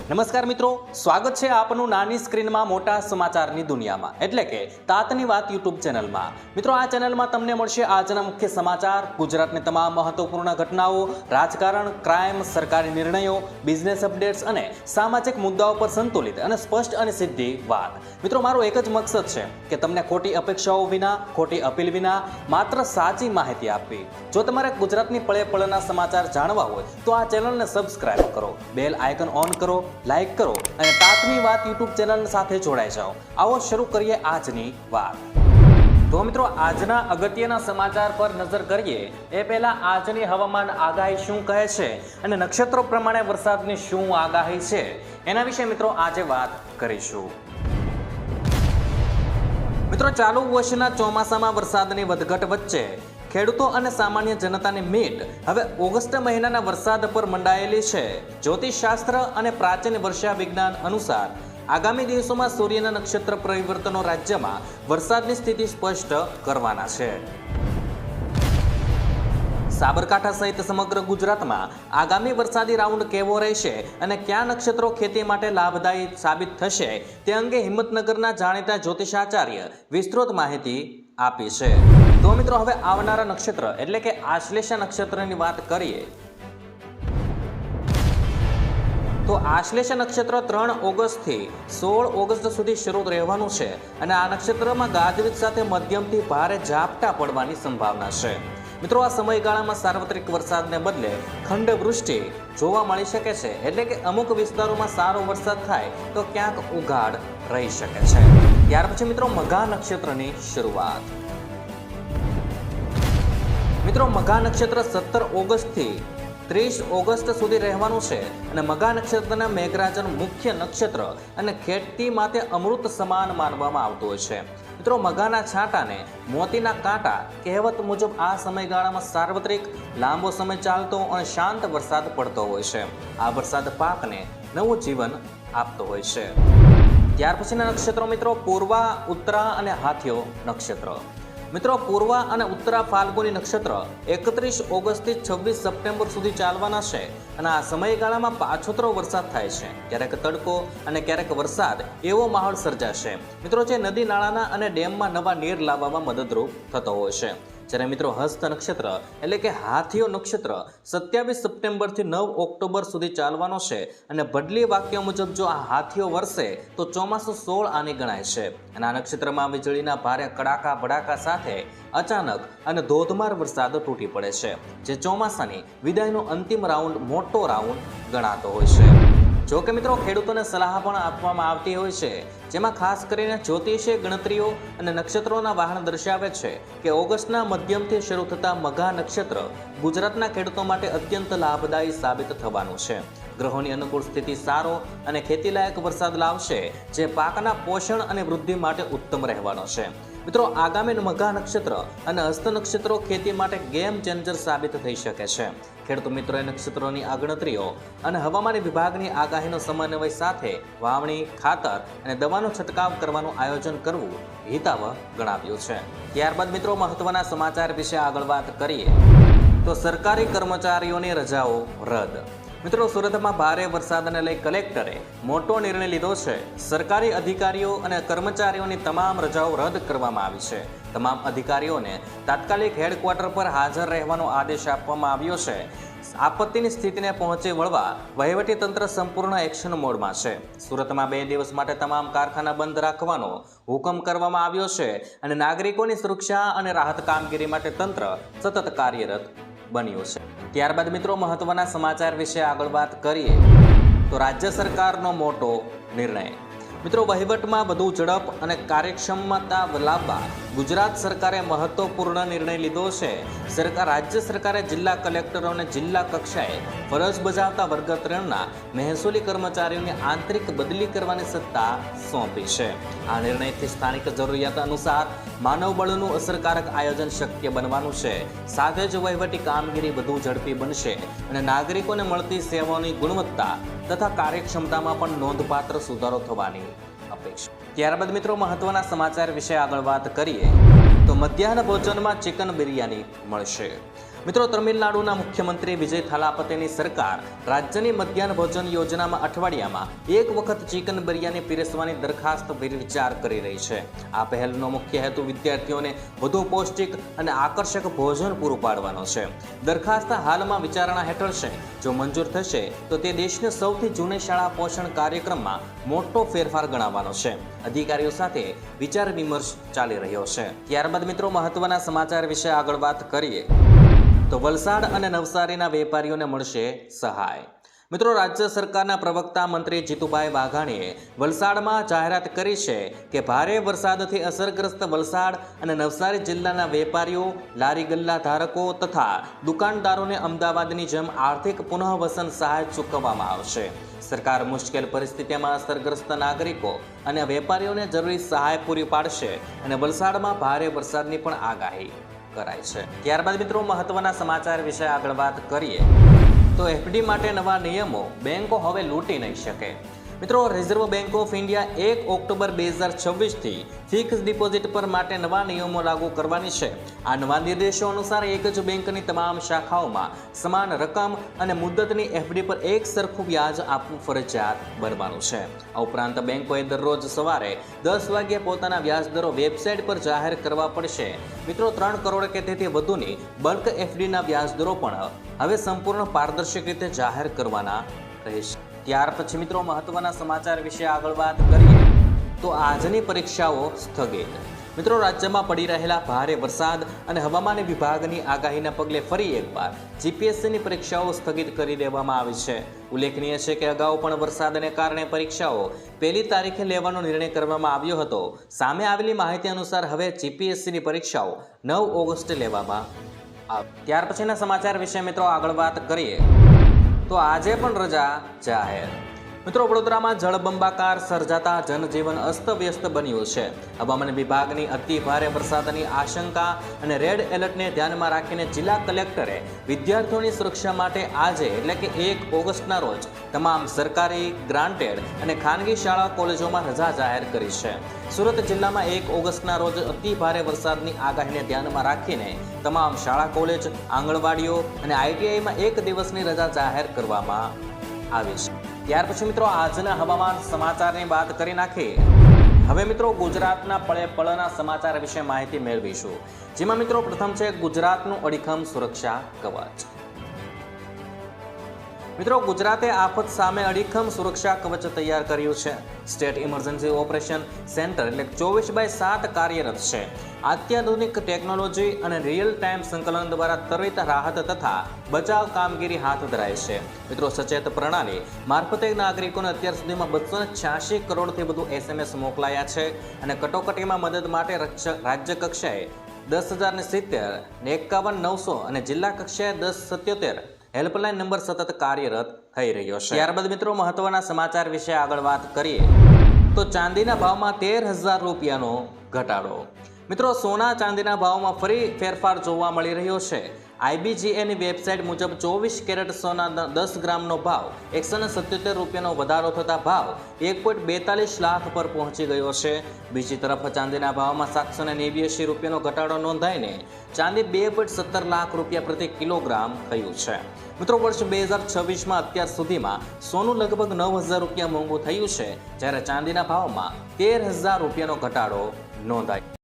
નમસ્કાર મિત્રો, સ્વાગત છે આપનું નાની સ્ક્રીનમાં મોટા સમાચારની દુનિયામાં એટલે કે તાતની વાત યુટ્યુબ ચેનલમાં। મિત્રો, આ ચેનલમાં તમને મળશે આજના મુખ્ય સમાચાર, ગુજરાતની તમામ મહત્વપૂર્ણ ઘટનાઓ, રાજકારણ, ક્રાઇમ, સરકારી નિર્ણયો, બિઝનેસ અપડેટ્સ અને સામાજિક મુદ્દાઓ પર સંતુલિત અને સ્પષ્ટ અને સીધી વાત। મિત્રો, મારો એક જ મકસદ છે કે તમને ખોટી અપેક્ષાઓ વિના, ખોટી અપીલ વિના માત્ર સાચી માહિતી આપવી। જો તમારે ગુજરાતની પળે પળના સમાચાર જાણવા હોય તો આ ચેનલને સબસ્ક્રાઇબ કરો, બેલ આઇકન ઓન કરો, લાઈક કરો અને તાતની વાત યુટ્યુબ ચેનલ સાથે જોડાઈ જાઓ। આવો શરૂ કરીએ આજની વાત। તો મિત્રો, આજના અગત્યના સમાચાર પર નજર કરીએ એ પહેલા આજની હવામાન આગાહી શું કહે છે અને નક્ષત્રો પ્રમાણે વરસાદની શું આગાહી છે એના વિશે મિત્રો આજે વાત કરીશું। મિત્રો, ચાલુ વર્ષના ચોમાસામાં વરસાદની વધઘટ વચ્ચે ખેડૂતો અને સામાન્ય જનતાની મીટ હવે ઓગસ્ટ મહિનાના વરસાદ પર મંડાયેલી છે। જ્યોતિષશાસ્ત્ર અને પ્રાચીન વર્ષા વિજ્ઞાન અનુસાર આગામી દિવસોમાં સૂર્યના નક્ષત્ર પરિવર્તનો રાજ્યમાં વરસાદની સ્થિતિ સ્પષ્ટ કરવાના છે। સાબરકાંઠા સહિત સમગ્ર ગુજરાતમાં આગામી વરસાદી રાઉન્ડ કેવો રહેશે અને કયા નક્ષત્રો ખેતી માટે લાભદાયી સાબિત થશે તે અંગે હિંમતનગરના જાણીતા જ્યોતિષાચાર્ય વિસ્તૃત માહિતી આપી છે। તો મિત્રો, હવે આવનારા નક્ષત્ર એટલે કે આશ્લેષા નક્ષત્રની વાત કરીએ તો આશ્લેષા નક્ષત્ર 3 ઓગસ્ટથી 16 ઓગસ્ટ સુધી શરૂ રહેવાનું છે અને આ નક્ષત્રમાં ગાજવીજ સાથે મધ્યમથી ભારે ઝાપટા પડવાની સંભાવના છે। મિત્રો, આ સમયગાળામાં સાર્વત્રિક વરસાદને બદલે ખંડવૃષ્ટિ જોવા મળી શકે છે, એટલે કે અમુક વિસ્તારોમાં સારો વરસાદ થાય તો ક્યાંક ઉઘાડ રહી શકે છે। ત્યાર પછી મિત્રો, મઘા નક્ષત્રની શરૂઆત। મિત્રો, મઘા નક્ષત્ર 17 ઓગસ્ટથી 30 ઓગસ્ટ સુધી રહેવાનું છે અને મઘા નક્ષત્રના મેઘરાજન મુખ્ય નક્ષત્ર અને ખેતી માટે અમૃત સમાન માનવામાં આવતું હોય છે। મિત્રો, મઘાના છાંટાને મોતીના કાંટા કહેવત મુજબ આ સમયગાળામાં સાર્વત્રિક, લાંબો સમય ચાલતો અને શાંત વરસાદ પડતો હોય છે। આ વરસાદ પાકને નવું જીવન આપતો હોય છે। ત્યાર પછીના નક્ષત્રો મિત્રો, પૂર્વા, ઉત્તરા અને હાથીઓ નક્ષત્ર। મિત્રો, પૂર્વા અને ઉત્તરા ફાલ્ગુની નક્ષત્ર 31 ઓગસ્ટથી 26 સપ્ટેમ્બર સુધી ચાલવાના છે અને આ સમયગાળામાં પાછોતરો વરસાદ થાય છે। ક્યારેક તડકો અને ક્યારેક વરસાદ એવો માહોલ સર્જાશે મિત્રો જે નદી નાળાના અને ડેમમાં નવા નીર લાવવામાં મદદરૂપ થતો હોય છે। જ્યારે મિત્રો, હસ્ત નક્ષત્ર એટલે કે હાથીઓ નક્ષત્ર 27 સપ્ટેમ્બરથી 9 ઓક્ટોબર સુધી ચાલવાનો છે અને બદલી વાક્ય મુજબ જો આ હાથીઓ વરસે તો ચોમાસું 16 આની ગણાય છે અને આ નક્ષત્રમાં વીજળીના ભારે કડાકા ભડાકા સાથે અચાનક અને ધોધમાર વરસાદ તૂટી પડે છે, જે ચોમાસાની વિદાયનો અંતિમ રાઉન્ડ મોટો રાઉન્ડ ગણાતો હોય છે। જો કે મિત્રો, ખેડૂતોને સલાહ પણ આપવામાં આવતી હોય છે, જેમાં ખાસ કરીને જ્યોતિષીય ગણતરીઓ અને નક્ષત્રોના વાહન દર્શાવે છે કે ઓગસ્ટના મધ્યમથી શરૂ થતા મઘા નક્ષત્ર ગુજરાતના ખેડૂતો માટે અત્યંત લાભદાયી સાબિત થવાનું છે। ગ્રહોની અનુકૂળ સ્થિતિ સારો અને ખેતીલાયક વરસાદ લાવશે, જે પાકના પોષણ અને વૃદ્ધિ માટે ઉત્તમ રહેવાનો છે। મિત્રો, આગામી મઘા નક્ષત્ર અને હસ્ત નક્ષત્રો ખેતી માટે ગેમ ચેન્જર સાબિત થઈ શકે છે। ખેડૂત મિત્રોએ નક્ષત્રોની આ ગણતરીઓ અને હવામાન વિભાગની આગાહીનો સમન્વય સાથે વાવણી, ખાતર અને દવાનો છંટકાવ કરવાનું આયોજન કરવું હિતાવહ ગણાવ્યું છે। ત્યારબાદ મિત્રો, મહત્વના સમાચાર વિશે આગળ વાત કરીએ તો સરકારી કર્મચારીઓની રજાઓ રદ। મિત્રો, સુરતમાં ભારે વરસાદને લઈ કલેક્ટરે મોટો નિર્ણય લીધો છે। સરકારી અધિકારીઓ અને કર્મચારીઓની તમામ રજાઓ રદ કરવામાં આવી છે। તમામ અધિકારીઓને તાત્કાલિક હેડક્વાર્ટર પર હાજર રહેવાનો આદેશ આપવામાં આવ્યો છે। આપત્તિની સ્થિતિને પહોંચી વળવા વહીવટીતંત્ર સંપૂર્ણ એક્શન મોડમાં છે। સુરતમાં 2 દિવસ માટે તમામ કારખાના બંધ રાખવાનો હુકમ કરવામાં આવ્યો છે અને નાગરિકોની સુરક્ષા અને રાહત કામગીરી માટે તંત્ર સતત કાર્યરત બન્યું છે। ત્યારબાદ મિત્રો, મહત્વના સમાચાર વિશે આગળ વાત કરીએ તો રાજ્ય સરકારનો મોટો નિર્ણય। મિત્રો, વહીવટમાં વધુ ઝડપ અને કાર્યક્ષમતા લાવવા ગુજરાત સરકારે મહત્વપૂર્ણ નિર્ણય લીધો છે। રાજ્ય સરકારે જિલ્લા કલેક્ટરોને જિલ્લા કક્ષાએ ફરજ બજાવતા વર્ગ 3ના મહેસૂલી કર્મચારીઓની આંતરિક બદલી કરવાની સત્તા સોંપી છે। આ નિર્ણયથી સ્થાનિક જરૂરિયાત અનુસાર માનવબળનું અસરકારક આયોજન શક્ય બનવાનું છે, સાથે જ વહીવટી કામગીરી વધુ ઝડપી બનશે અને નાગરિકોને મળતી સેવાઓની ગુણવત્તા તથા કાર્યક્ષમતામાં પણ નોંધપાત્ર સુધારો થવાની અપેક્ષા। ત્યારબાદ મિત્રો, મહત્વના સમાચાર વિશે આગળ વાત કરીએ તો મધ્યાહન ભોજનમાં ચિકન બિરયાની મળશે। મિત્રો, તમિલનાડુના મુખ્યમંત્રી વિજય થાલાપતિની સરકાર રાજ્યની મધ્યાહન ભોજન યોજનામાં અઠવાડિયામાં એક વખત ચિકન બિરયાની પીરસવાની દરખાસ્ત વિચાર કરી રહી છે. આ પહેલનો મુખ્ય હેતુ વિદ્યાર્થીઓને વધુ પૌષ્ટિક અને આકર્ષક ભોજન પૂરું પાડવાનો છે. દરખાસ્ત હાલમાં વિચારણા હેઠળ છે. જો મંજૂર થશે તો તે દેશને સૌથી જૂની શાળા પોષણ કાર્યક્રમમાં મોટો ફેરફાર ગણાવવાનો છે. અધિકારીઓ સાથે વિચાર વિમર્શ ચાલી રહ્યો છે. ત્યારબાદ મિત્રો, મહત્વના સમાચાર વિશે આગળ વાત કરીએ તો વલસાડ અને નવસારીના વેપારીઓને મળશે સહાય. મિત્રો, રાજ્ય સરકારના પ્રવક્તા મંત્રી જીતુભાઈ વાઘાણીએ વલસાડમાં જાહેરાત કરી છે કે ભારે વરસાદથી અસરગ્રસ્ત વલસાડ અને નવસારી જિલ્લાના વેપારીઓ, લારી ગલ્લા ધારકો તથા દુકાનદારોને અમદાવાદની જેમ આર્થિક પુનઃવસન સહાય ચૂકવવામાં આવશે. સરકાર મુશ્કેલ પરિસ્થિતિમાં અસરગ્રસ્ત નાગરિકો અને વેપારીઓને જરૂરી સહાય પૂરી પાડશે અને વલસાડમાં ભારે વરસાદની પણ આગાહી કરાય છે. ત્યારબાદ મિત્રો, મહત્વના સમાચાર વિશે આગળ વાત કરીએ તો એફડી માટે નવા નિયમો, બેંકો હવે લૂંટી નહીં શકે. મિત્રો, Reserve Bank of India 1 October 2026થી ફિક્સ ડિપોઝિટ પર માટે નવા નિયમો લાગુ કરવાની છે. આ નવા નિર્દેશો અનુસાર એક જ બેંકની તમામ શાખાઓમાં સમાન રકમ અને મુદ્દતની એફડી પર એક સરખું વ્યાજ આપવું ફરજિયાત બનવાનું છે. આ ઉપરાંત બેંકોએ દરરોજ સવારે 10 વાગ્યે પોતાના વ્યાજદરો વેબસાઇટ પર જાહેર કરવા પડશે. મિત્રો, 3 કરોડ કે તેથી વધુની બલ્ક એફડીના વ્યાજદરો પણ હવે સંપૂર્ણ પારદર્શક રીતે જાહેર કરવાના રહેશે. ત્યાર પછી મિત્રો, મહત્વના સમાચાર વિશે આગળ વાત કરીએ તો આજની પરીક્ષાઓ સ્થગિત. મિત્રો, રાજ્યમાં પડી રહેલા ભારે વરસાદ અને હવામાન વિભાગની આગાહીના પગલે ફરી એકવાર જીપીએસસીની પરીક્ષાઓ સ્થગિત કરી દેવામાં આવી છે. ઉલ્લેખનીય છે કે અગાઉ પણ વરસાદને કારણે પરીક્ષાઓ 1 તારીખે લેવાનો નિર્ણય કરવામાં આવ્યો હતો. સામે આવેલી માહિતી અનુસાર હવે જીપીએસસીની પરીક્ષાઓ 9 ઓગસ્ટે લેવામાં આવે. ત્યાર પછીના સમાચાર વિશે મિત્રો આગળ વાત કરીએ તો આજે પણ રજા જાહેર. મિત્રો, વડોદરામાં જળબંબાકાર સર્જાતા જનજીવન અસ્તવ્યસ્ત બન્યું છે. હવામાન વિભાગની અતિ ભારે વરસાદની આશંકા અને રેડ એલર્ટને ધ્યાનમાં રાખીને જિલ્લા કલેક્ટરે વિદ્યાર્થીઓની સુરક્ષા માટે આજે એટલે કે 1 ઓગસ્ટના રોજ તમામ સરકારી, ગ્રાન્ટેડ અને ખાનગી શાળા કોલેજોમાં રજા જાહેર કરી છે. સુરત જિલ્લામાં 1 ઓગસ્ટના રોજ અતિ ભારે વરસાદની આગાહીને ધ્યાનમાં રાખીને તમામ શાળા કોલેજ, આંગણવાડીઓ અને આઈટીઆઈમાં 1 દિવસની રજા જાહેર કરવામાં આવી છે. ત્યાર પછી મિત્રો, આજના હવામાન સમાચારની વાત કરી નાખીએ. હવે મિત્રો, ગુજરાતના પળે પળના સમાચાર વિશે માહિતી મેળવીશું. જેમાં મિત્રો પ્રથમ છે ગુજરાતનું અડીખમ સુરક્ષા કવચ. મિત્રો, ગુજરાતે આફત સામે અડીખમ સુરક્ષા કવચ તૈયાર કર્યું છે. સ્ટેટ ઇમરજન્સી ઓપરેશન સેન્ટર એટલે 24/7 કાર્યરત છે. અત્યાધુનિક ટેકનોલોજી અને રિયલ ટાઈમ સંકલન દ્વારા ત્વરિત રાહત તથા બચાવ કામગીરી હાથ ધરાય છે. મિત્રો, સચેત પ્રણાલી મારફતે નાગરિકોને અત્યાર સુધીમાં 286 કરોડથી વધુ SMS મોકલાયા છે અને કટોકટીમાં મદદ માટે રાજ્ય કક્ષાએ 10,070, 51,900 અને જિલ્લા કક્ષાએ 10,77 હેલ્પલાઇન નંબર સતત કાર્યરત થઈ રહ્યો છે. ત્યારબાદ મિત્રો, મહત્વના સમાચાર વિશે આગળ વાત કરીએ તો ચાંદીના ભાવમાં 13,000 રૂપિયાનો ઘટાડો. મિત્રો, સોના ચાંદીના ભાવમાં ફરી ફેરફાર જોવા મળી રહ્યો છે. IBGAની વેબસાઇટ મુજબ 24 કેરેટ સોના 10 ગ્રામનો ભાવ 177 રૂપિયાનો વધારો થતા ભાવ 1.42 લાખ પર પહોંચી ગયો છે. બીજી તરફ ચાંદીના ભાવમાં 789 રૂપિયાનો ઘટાડો નોંધાઈને ચાંદી 2.17 લાખ રૂપિયા પ્રતિ કિલોગ્રામ થયું છે. મિત્રો, વર્ષ 2026માં અત્યાર સુધીમાં સોનું લગભગ 9,000 રૂપિયા મોંઘું થયું છે, જ્યારે ચાંદીના ભાવમાં 13,000 રૂપિયાનો ઘટાડો નોંધાયો.